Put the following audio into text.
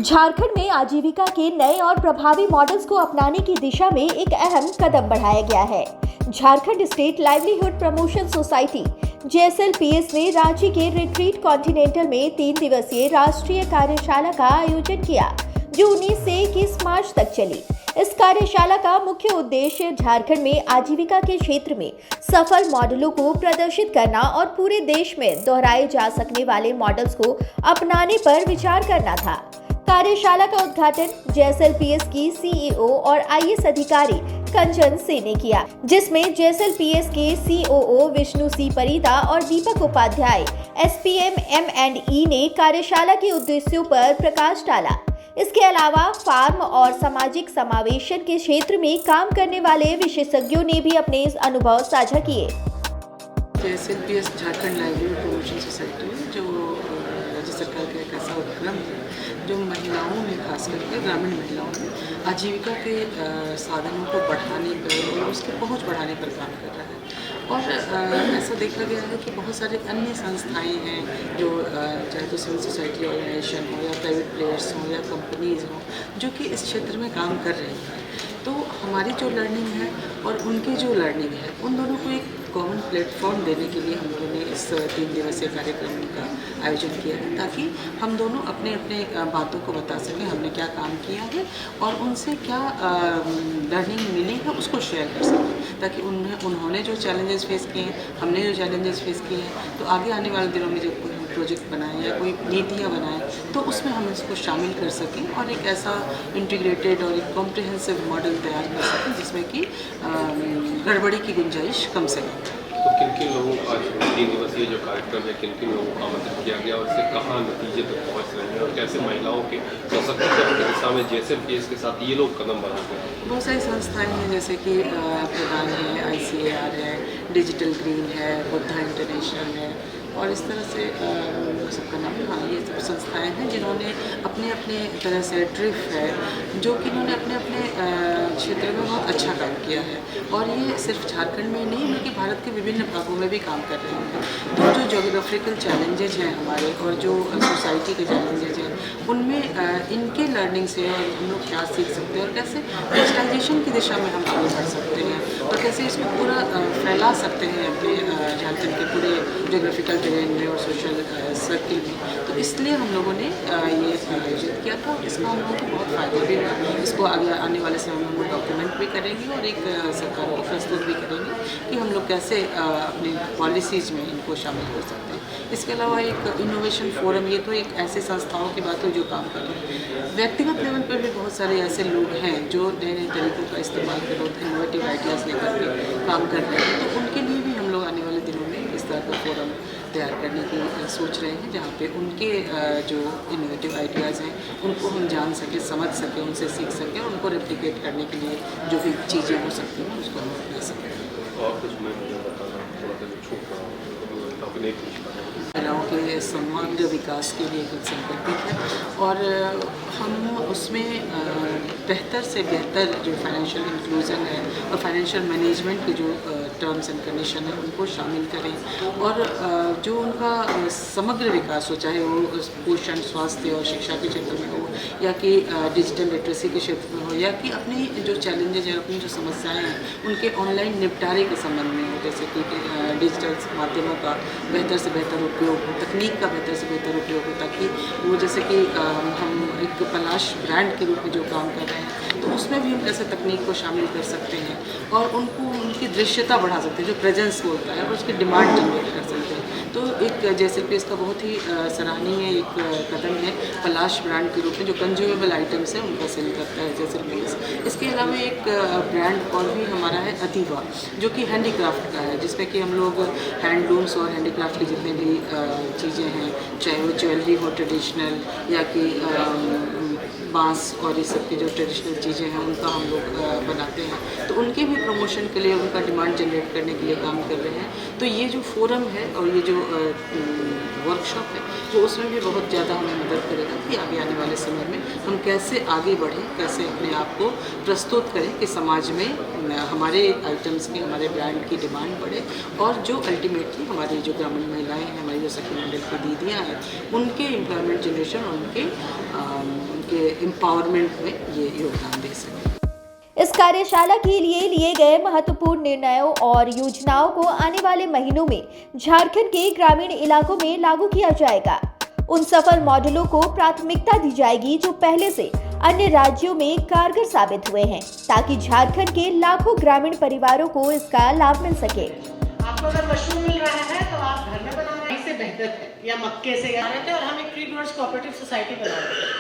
झारखंड में आजीविका के नए और प्रभावी मॉडल्स को अपनाने की दिशा में एक अहम कदम बढ़ाया गया है। Jharkhand state livelihood promotion society JSLPS ने रांची के रिट्रीट कॉन्टिनेंटल में 3 दिवसीय राष्ट्रीय कार्यशाला का आयोजन किया, जो 19 से 21 मार्च तक चली। इस कार्यशाला का मुख्य उद्देश्य झारखंड में आजीविका के क्षेत्र में सफल मॉडलों को प्रदर्शित करना और पूरे देश में दोहराए जा सकने वाले मॉडल्स को अपनाने पर विचार करना था। कार्यशाला का उद्घाटन JSLPS की CEO और IAS अधिकारी कंचन सिंह ने किया, जिसमें JSLPS के COO विष्णु सी परिदा और दीपक उपाध्याय SPM M&E ने कार्यशाला के उद्देश्यों पर प्रकाश डाला। इसके अलावा फार्म और सामाजिक समावेशन के क्षेत्र में काम करने वाले विशेषज्ञों ने भी अपने अनुभव साझा किए। JSLPS Jharkhand livelihood promotion society जो राज्य सरकार का एक ऐसा उपक्रम है जो महिलाओं में, खास करके ग्रामीण महिलाओं में आजीविका के साधनों को बढ़ाने पर और उसकी पहुंच बढ़ाने पर काम कर रहा है। और ऐसा देखा गया है कि बहुत सारे अन्य संस्थाएं हैं जो चाहे तो सिविल सोसाइटी ऑर्गेनाइजेशन हो या प्राइवेट प्लेयर्स हों या कंपनीज हों, जो कि इस क्षेत्र में काम कर रही हैं। तो हमारी जो लर्निंग है और उनकी जो लर्निंग है, उन दोनों को एक कॉमन प्लेटफॉर्म देने के लिए हम लोगों ने इस 3 दिवसीय कार्यक्रम का आयोजन किया है, ताकि हम दोनों अपने अपने बातों को बता सकें, हमने क्या काम किया है और उनसे क्या लर्निंग मिली है उसको शेयर कर सकें, ताकि उन्होंने जो चैलेंजेस फेस किए हैं, हमने जो चैलेंजेस फेस किए हैं, तो आगे आने वाले दिनों में जब कोई प्रोजेक्ट बनाएं या कोई नीतियाँ बनाएं तो उसमें हम इसको शामिल कर सकें और एक ऐसा इंटीग्रेटेड और एक कॉम्प्रिहेंसिव मॉडल तैयार कर सकें जिसमें कि गड़बड़ी की गुंजाइश कम से कम। तो किन किन लोगों का आज 3 दिवसीय जो कार्यक्रम है, किन किन लोगों को आमंत्रित किया गया और इससे कहाँ नतीजे तक पहुँच रहे हैं और कैसे महिलाओं के सशक्तिकरण की दिशा में JSLPS के साथ ये लोग कदम बढ़ाते हैं? बहुत सारी संस्थाएं हैं, जैसे कि प्रधान है, ICAR है, डिजिटल ग्रीन है, बुद्धा इंटरनेशनल है और इस तरह से सबका नाम, हाँ, ये सब संस्थाएं हैं जिन्होंने अपने अपने तरह से ट्रिफ है, जो कि इन्होंने अपने अपने क्षेत्र में बहुत अच्छा काम किया है और ये सिर्फ झारखंड में ही नहीं बल्कि भारत के विभिन्न भागों में भी काम कर रहे हैं। तो जो जोग्राफिकल चैलेंजेज हैं हमारे और जो सोसाइटी के चैलेंजेज हैं, उनमें इनके लर्निंग से और हम लोग क्या सीख सकते हैं और कैसे डिजिटाइजेशन की दिशा में हम आगे बढ़ सकते हैं और कैसे इसको पूरा फैला सकते हैं अपने झारखंड के पूरे जोग्राफिकल टेरेन में और सोशल सर्किल में। तो इसलिए हम लोगों ने ये आयोजित किया था। इसका हम लोगों को बहुत फ़ायदा भी हुआ। इसको आगे आने वाले समय में हम लोग डॉक्यूमेंट भी करेंगे और एक सरकार को प्रस्तुत भी करेंगे कि हम लोग कैसे अपनी पॉलिसीज़ में इनको शामिल कर सकते हैं। इसके अलावा एक इनोवेशन फोरम, ये तो एक ऐसे संस्थाओं की बात है जो काम कर रहे हैं। व्यक्तिगत लेवल पर भी बहुत सारे ऐसे लोग हैं जो नए नए तरीक़ों का इस्तेमाल कर रहे हैं, इनोवेटिव आइडियाज़ लेकर के काम कर रहे हैं। तो उनके लिए भी हम लोग आने वाले दिनों में इस तरह का फोरम तैयार करने की सोच रहे हैं, जहाँ पे उनके जो इनोवेटिव आइडियाज़ हैं उनको हम जान सकें, समझ सकें, उनसे सीख सकें और उनको रेप्लिकेट करने के लिए जो भी चीज़ें हो सकती हैं उसको हम अपना सकें। और कुछ मैं बताना थोड़ा सा छूट रहा हूँ, महिलाओं के समग्र विकास के लिए कुछ संकल्पित है और हम उसमें बेहतर से बेहतर जो फाइनेंशियल इंक्लूजन है और फाइनेंशियल मैनेजमेंट के जो टर्म्स एंड कंडीशन है उनको शामिल करें और जो उनका समग्र विकास हो, चाहे वो पोषण, स्वास्थ्य और शिक्षा के क्षेत्र में हो या कि डिजिटल लिटरेसी के क्षेत्र में हो या कि अपनी जो चैलेंजेज हैं, अपनी जो समस्याएं हैं उनके ऑनलाइन निपटारे के संबंध में हो, जैसे कि डिजिटल माध्यमों का बेहतर से बेहतर उपयोग हो, तकनीक का बेहतर से बेहतर उपयोग हो, ताकि वो जैसे कि हम एक पलाश ब्रांड के रूप में जो काम कर रहे हैं तो उसमें भी हम कैसे तकनीक को शामिल कर सकते हैं और उनको उनकी दृश्यता बढ़ा सकते हैं, जो प्रेजेंस बोलता है, और उसकी डिमांड जनरेट कर सकते हैं। तो एक JSLPS का बहुत ही सराहनीय एक कदम है पलाश ब्रांड के रूप में, जो कंज्यूमेबल आइटम्स हैं उनका सेल करता है JSLPS। इसके अलावा एक ब्रांड और भी हमारा है अतीवा, जो कि हैंडीक्राफ्ट का है, जिसमें कि हम लोग हैंडलूम्स और हैंडीक्राफ्ट की जितने भी चीज़ें हैं, चाहे वो ज्वेलरी हो ट्रेडिशनल या कि बांस और ये सब की जो ट्रेडिशनल चीज़ें हैं उनका हम लोग बनाते हैं, तो उनके भी प्रमोशन के लिए, उनका डिमांड जनरेट करने के लिए काम कर रहे हैं। तो ये जो फोरम है और ये जो वर्कशॉप है, तो उसमें भी बहुत ज़्यादा हमें मदद करेगा कि आगे आने वाले समय में हम कैसे आगे बढ़ें, कैसे अपने आप को प्रस्तुत करें कि समाज में हमारे आइटम्स की, हमारे ब्रांड की डिमांड बढ़े और जो अल्टीमेटली हमारी जो ग्रामीण महिलाएं हैं, हमारी जो सखी मंडल की दीदियाँ हैं, उनके एम्प्लॉयमेंट जनरेशन और उनके एम्पावरमेंट में ये योगदान दे सकें। इस कार्यशाला के लिए गए महत्वपूर्ण निर्णयों और योजनाओं को आने वाले महीनों में झारखंड के ग्रामीण इलाकों में लागू किया जाएगा। उन सफल मॉडलों को प्राथमिकता दी जाएगी जो पहले से अन्य राज्यों में कारगर साबित हुए हैं, ताकि झारखंड के लाखों ग्रामीण परिवारों को इसका लाभ मिल सके। आपको अगर मशरूम मिल रहा है तो आप घर में बना रहे हैं, इससे बेहतर है, या मक्के से या रहे थे, और हम एक ट्री ग्रोअर्स कोऑपरेटिव सोसाइटी बना रहे हैं।